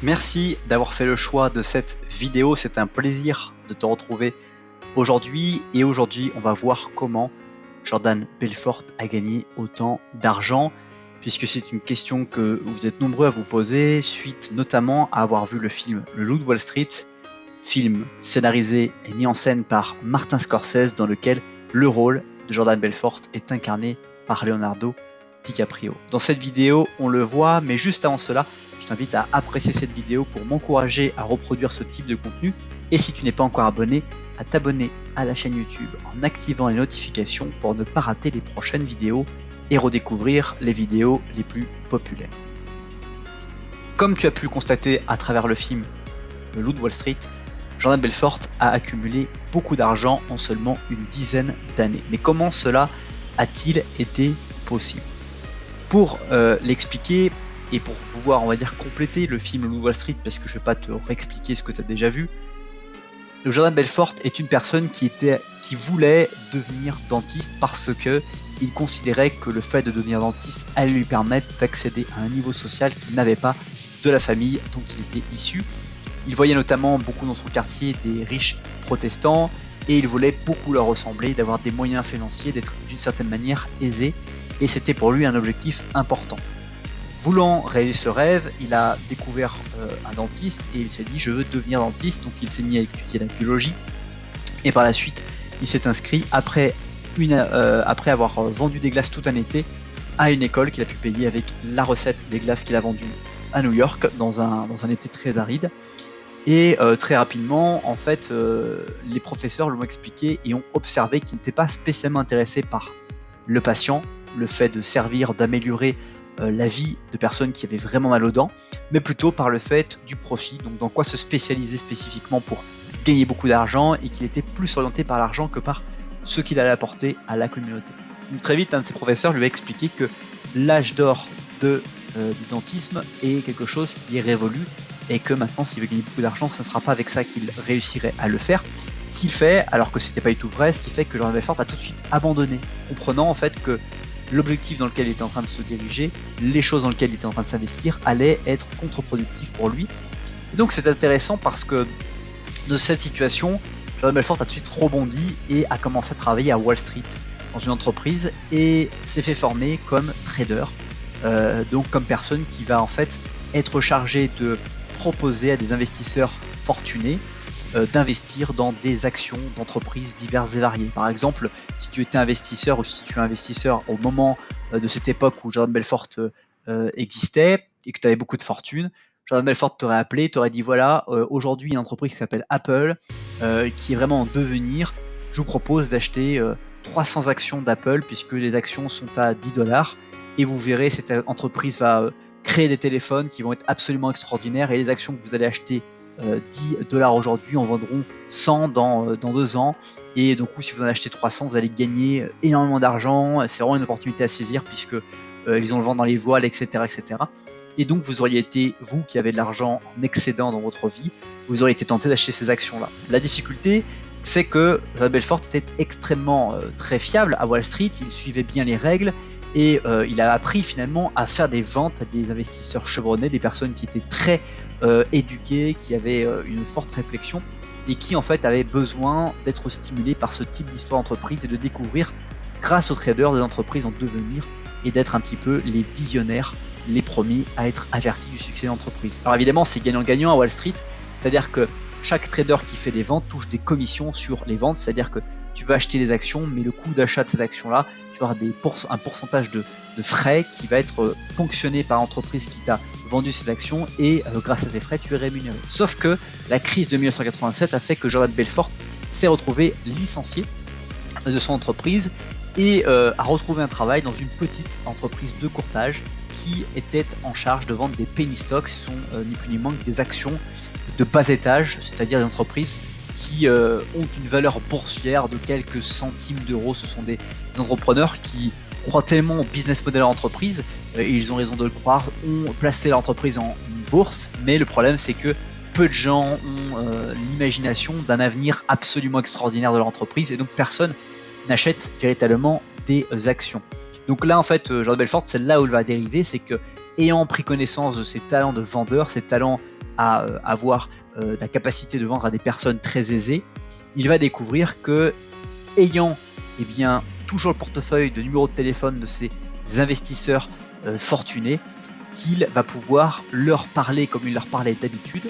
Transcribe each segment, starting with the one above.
Merci d'avoir fait le choix de cette vidéo, c'est un plaisir de te retrouver aujourd'hui. Et aujourd'hui, on va voir comment Jordan Belfort a gagné autant d'argent, puisque c'est une question que vous êtes nombreux à vous poser, suite notamment à avoir vu le film Le Loup de Wall Street, film scénarisé et mis en scène par Martin Scorsese, dans lequel le rôle de Jordan Belfort est incarné par Leonardo DiCaprio. Dans cette vidéo, on le voit, mais juste avant cela, je t'invite à apprécier cette vidéo pour m'encourager à reproduire ce type de contenu. Et si tu n'es pas encore abonné, à t'abonner à la chaîne YouTube en activant les notifications pour ne pas rater les prochaines vidéos et redécouvrir les vidéos les plus populaires. Comme tu as pu le constater à travers le film Le Loup de Wall Street, Jordan Belfort a accumulé beaucoup d'argent en seulement une dizaine d'années. Mais comment cela a-t-il été possible ? Pour l'expliquer et pour pouvoir, on va dire, compléter le film Le Loup de Wall Street, parce que je ne vais pas te réexpliquer ce que tu as déjà vu, le Jordan Belfort est une personne qui voulait devenir dentiste parce que il considérait que le fait de devenir dentiste allait lui permettre d'accéder à un niveau social qu'il n'avait pas de la famille dont il était issu. Il voyait notamment beaucoup dans son quartier des riches protestants et il voulait beaucoup leur ressembler, d'avoir des moyens financiers, d'être d'une certaine manière aisé, et c'était pour lui un objectif important. Voulant réaliser ce rêve, il a découvert un dentiste et il s'est dit je veux devenir dentiste, donc il s'est mis à étudier la biologie et par la suite il s'est inscrit après avoir vendu des glaces tout un été à une école qu'il a pu payer avec la recette des glaces qu'il a vendues à New York dans un été très aride. Et très rapidement, en fait, les professeurs l'ont expliqué et ont observé qu'il n'était pas spécialement intéressé par le patient, le fait de servir, d'améliorer la vie de personnes qui avaient vraiment mal aux dents, mais plutôt par le fait du profit, donc dans quoi se spécialiser spécifiquement pour gagner beaucoup d'argent, et qu'il était plus orienté par l'argent que par ce qu'il allait apporter à la communauté. Donc très vite, un de ses professeurs lui a expliqué que l'âge d'or du dentisme est quelque chose qui est révolu, et que maintenant, s'il veut gagner beaucoup d'argent, ce ne sera pas avec ça qu'il réussirait à le faire. Ce qu'il fait, alors que c'était pas du tout vrai, ce qui fait que Jordan Belfort a tout de suite abandonné, comprenant en fait que l'objectif dans lequel il était en train de se diriger, les choses dans lesquelles il était en train de s'investir, allaient être contre-productifs pour lui. Et donc c'est intéressant parce que de cette situation, Jordan Belfort a tout de suite rebondi et a commencé à travailler à Wall Street dans une entreprise et s'est fait former comme trader, donc comme personne qui va en fait être chargée de proposer à des investisseurs fortunés d'investir dans des actions d'entreprises diverses et variées. Par exemple, si tu étais investisseur ou si tu es investisseur au moment de cette époque où Jordan Belfort existait et que tu avais beaucoup de fortune, Jordan Belfort t'aurait appelé, t'aurait dit voilà, aujourd'hui il y a une entreprise qui s'appelle Apple qui est vraiment en devenir. Je vous propose d'acheter 300 actions d'Apple puisque les actions sont à $10 et vous verrez, cette entreprise va créer des téléphones qui vont être absolument extraordinaires et les actions que vous allez acheter $10 aujourd'hui en vendront 100 dans 2 ans, et donc si vous en achetez 300 vous allez gagner énormément d'argent. C'est vraiment une opportunité à saisir puisque ils ont le vent dans les voiles, etc., etc. Et donc vous auriez été, vous qui avez de l'argent en excédent dans votre vie, vous auriez été tenté d'acheter ces actions là. La difficulté, c'est que Jordan Belfort était extrêmement très fiable à Wall Street, il suivait bien les règles et il a appris finalement à faire des ventes à des investisseurs chevronnés, des personnes qui étaient très éduquées, qui avaient une forte réflexion et qui en fait avaient besoin d'être stimulés par ce type d'histoire d'entreprise et de découvrir grâce aux traders des entreprises en devenir et d'être un petit peu les visionnaires, les premiers à être avertis du succès d'entreprise. Alors évidemment c'est gagnant-gagnant à Wall Street, c'est-à-dire que chaque trader qui fait des ventes touche des commissions sur les ventes, c'est-à-dire que tu vas acheter des actions, mais le coût d'achat de ces actions-là, tu vas avoir un pourcentage de frais qui va être ponctionné par l'entreprise qui t'a vendu ces actions, et grâce à ces frais, tu es rémunéré. Sauf que la crise de 1987 a fait que Jordan Belfort s'est retrouvé licencié de son entreprise et a retrouvé un travail dans une petite entreprise de courtage qui était en charge de vendre des penny stocks. Ce sont ni plus ni moins que des actions de bas étage, c'est-à-dire des entreprises qui ont une valeur boursière de quelques centimes d'euros. Ce sont des entrepreneurs qui croient tellement au business model de l'entreprise, et ils ont raison de le croire, ont placé leur entreprise en bourse, mais le problème c'est que peu de gens ont l'imagination d'un avenir absolument extraordinaire de leur entreprise, et donc personne n'achète véritablement des actions. Donc là en fait Jordan Belfort, c'est là où il va dériver, c'est que ayant pris connaissance de ses talents de vendeur, ses talents à avoir la capacité de vendre à des personnes très aisées, il va découvrir que, ayant toujours le portefeuille de numéros de téléphone de ces investisseurs fortunés, qu'il va pouvoir leur parler comme il leur parlait d'habitude,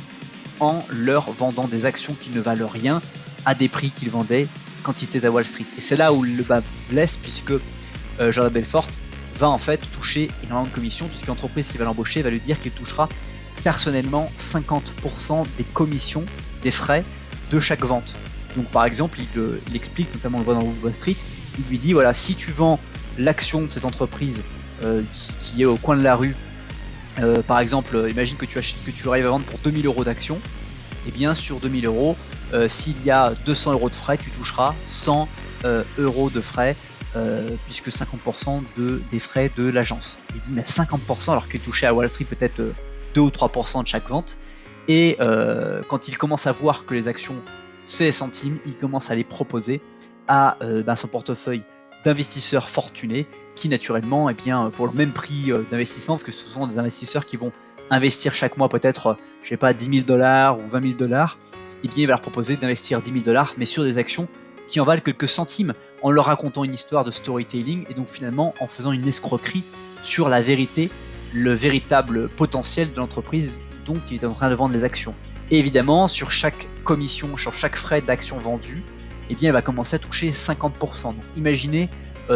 en leur vendant des actions qui ne valent rien à des prix qu'il vendait quand il était à Wall Street. Et c'est là où le bas blesse, puisque Jordan Belfort va en fait toucher énormément de commissions, puisque l'entreprise qui va l'embaucher va lui dire qu'il touchera personnellement 50% des commissions, des frais de chaque vente. Donc par exemple, il explique, notamment on le voit dans Wall Street, il lui dit voilà, si tu vends l'action de cette entreprise qui est au coin de la rue, par exemple, imagine que tu arrives à vendre pour 2000 euros d'action, et bien sur 2000 euros, s'il y a 200 euros de frais, tu toucheras 100 euros de frais, puisque 50% des frais de l'agence. Il dit mais 50% alors qu'il touchait à Wall Street peut-être 2 ou 3% de chaque vente. Et quand il commence à voir que les actions c'est des centimes, il commence à les proposer à son portefeuille d'investisseurs fortunés qui naturellement, pour le même prix d'investissement, parce que ce sont des investisseurs qui vont investir chaque mois peut-être, je sais pas, 10 000 $, ou 20 000 $, il va leur proposer d'investir 10 000 $, mais sur des actions qui en valent quelques centimes, en leur racontant une histoire de storytelling, et donc finalement en faisant une escroquerie sur la vérité, le véritable potentiel de l'entreprise dont il est en train de vendre les actions. Et évidemment, sur chaque commission, sur chaque frais d'action vendu, il va commencer à toucher 50%. Donc imaginez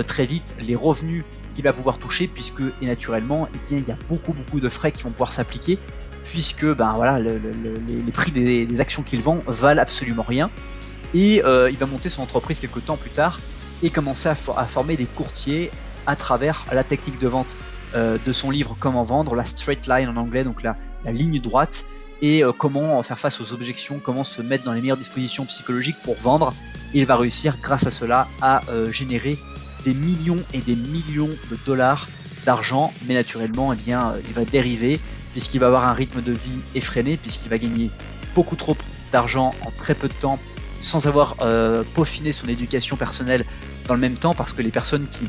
très vite les revenus qu'il va pouvoir toucher, puisque et naturellement, il y a beaucoup de frais qui vont pouvoir s'appliquer, puisque les prix des actions qu'il vend valent absolument rien. Et il va monter son entreprise quelques temps plus tard et commencer à former des courtiers à travers la technique de vente de son livre Comment vendre, la straight line en anglais, donc la ligne droite, et comment faire face aux objections, comment se mettre dans les meilleures dispositions psychologiques pour vendre. Et il va réussir grâce à cela à générer des millions et des millions de dollars d'argent, mais naturellement il va dériver, puisqu'il va avoir un rythme de vie effréné, puisqu'il va gagner beaucoup trop d'argent en très peu de temps, sans avoir peaufiné son éducation personnelle dans le même temps, parce que les personnes qui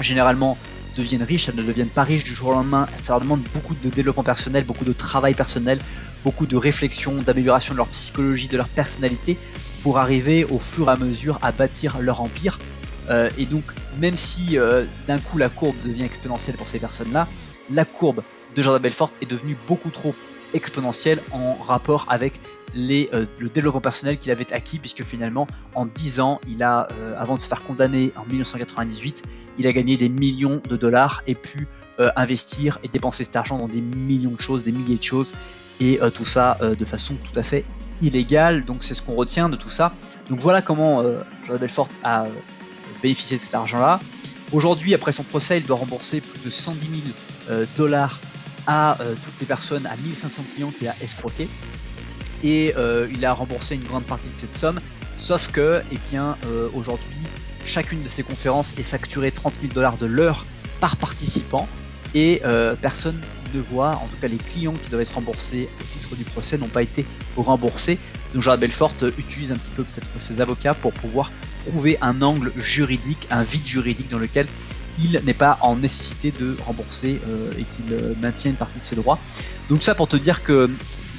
généralement deviennent riches, elles ne deviennent pas riches du jour au lendemain. Ça leur demande beaucoup de développement personnel, beaucoup de travail personnel, beaucoup de réflexion, d'amélioration de leur psychologie, de leur personnalité, pour arriver au fur et à mesure à bâtir leur empire. Et donc même si d'un coup la courbe devient exponentielle pour ces personnes-là, la courbe de Jordan Belfort est devenue beaucoup trop exponentielle en rapport avec le développement personnel qu'il avait acquis, puisque finalement en 10 ans, avant de se faire condamner en 1998, il a gagné des millions de dollars et pu investir et dépenser cet argent dans des millions de choses, des milliers de choses, et tout ça de façon tout à fait illégale. Donc c'est ce qu'on retient de tout ça. Donc voilà comment Jordan Belfort a bénéficié de cet argent-là. Aujourd'hui, après son procès, il doit rembourser plus de 110 000 dollars à toutes les personnes, à 1500 clients qu'il a escroqués. Et il a remboursé une grande partie de cette somme, sauf que aujourd'hui, chacune de ces conférences est facturée 30 000 $ de l'heure par participant, et personne ne voit, en tout cas les clients qui doivent être remboursés au titre du procès n'ont pas été remboursés. Donc Jordan Belfort utilise un petit peu peut-être ses avocats pour pouvoir trouver un angle juridique, un vide juridique dans lequel il n'est pas en nécessité de rembourser et qu'il maintient une partie de ses droits. Donc ça pour te dire que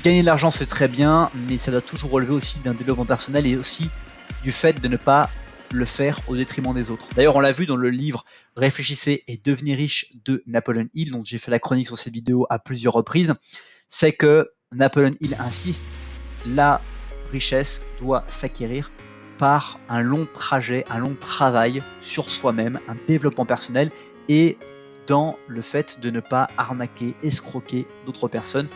gagner de l'argent c'est très bien, mais ça doit toujours relever aussi d'un développement personnel et aussi du fait de ne pas le faire au détriment des autres. D'ailleurs on l'a vu dans le livre Réfléchissez et devenez riche de Napoleon Hill, dont j'ai fait la chronique sur cette vidéo à plusieurs reprises, c'est que Napoleon Hill insiste, la richesse doit s'acquérir par un long trajet, un long travail sur soi-même, un développement personnel, et dans le fait de ne pas arnaquer, escroquer d'autres personnes,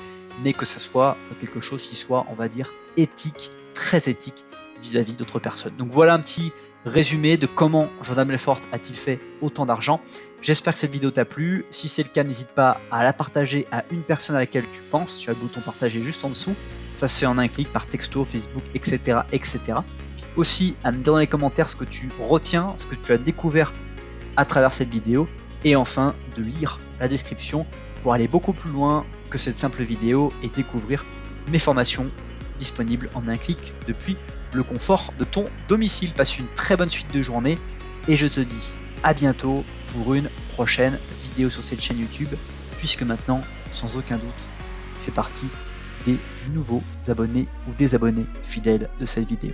mais que ce soit quelque chose qui soit, on va dire, éthique, très éthique vis-à-vis d'autres personnes. Donc voilà un petit résumé de comment Jordan Belfort a-t-il fait autant d'argent. J'espère que cette vidéo t'a plu. Si c'est le cas, n'hésite pas à la partager à une personne à laquelle tu penses. Tu as le bouton partager juste en dessous. Ça se fait en un clic par texto, Facebook, etc. etc. Aussi, à me dire dans les commentaires ce que tu retiens, ce que tu as découvert à travers cette vidéo. Et enfin, de lire la description pour aller beaucoup plus loin que cette simple vidéo et découvrir mes formations disponibles en un clic depuis le confort de ton domicile. Passe une très bonne suite de journée et je te dis à bientôt pour une prochaine vidéo sur cette chaîne YouTube, puisque maintenant, sans aucun doute, tu fais partie des nouveaux abonnés ou des abonnés fidèles de cette vidéo.